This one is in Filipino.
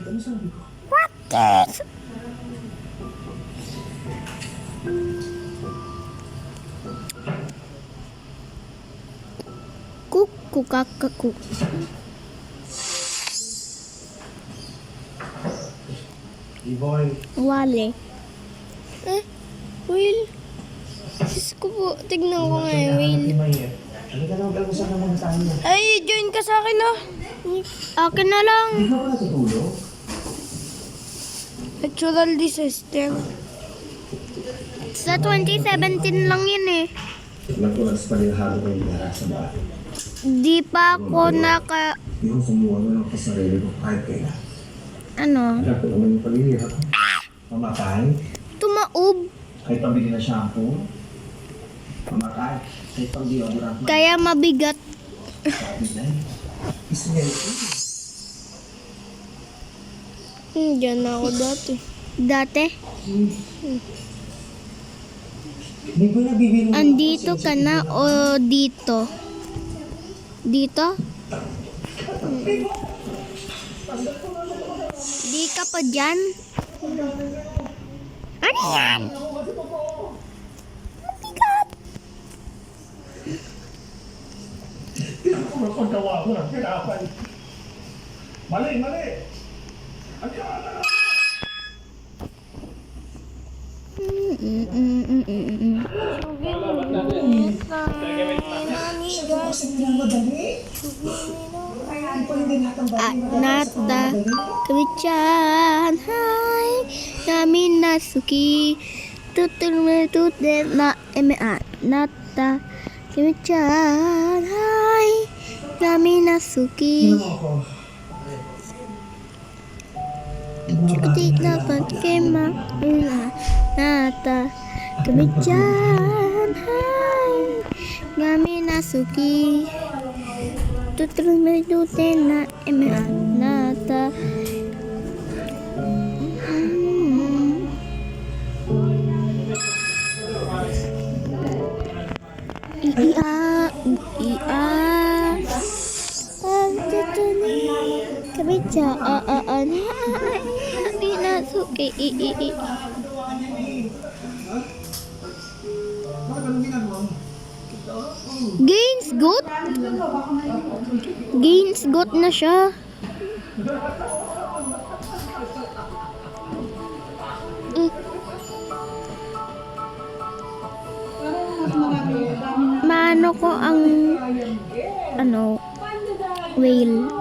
What the? Kukakaku. Iboy. Wale. Will. Sis ko po. Tignan ko nga yung Will. Halika na, mag-almusal na muna tayo. Ay, join ka sa akin ah. Akin na lang. Hindi ka pa natutulog? Natural disaster. Sa 2017 lang yun eh. Ilang oras pa rin halo ko yung nara sa bahay. Di pa ako naka... Hindi ko kumuha mo lang sa sarili ko kahit kailan. Ano? Alam ko naman yung paghihirap. Mamatay. Tumaob. Kahit pambili na shampoo. Mamatay. Kahit pang deodorant. Kaya mabigat. Mamatay. Ismell ko. Diyan ako dati. Dati? Hindi ko nabibili. Andito ka na o dito? Dito? Di ka pa dyan? Ano yan? Mabigat. Ano paggawa ko ng pinapan? Mali, mali! Ang kata na! Nata kebichan hai kami nasuki tutur na nata kebichan hai kami nasuki Cukup dapat kema nata kebichan hai kami nasuki tutur na nata Kebicaan di nasuki Gains good? Gains good na siya. Maano ko ang whale.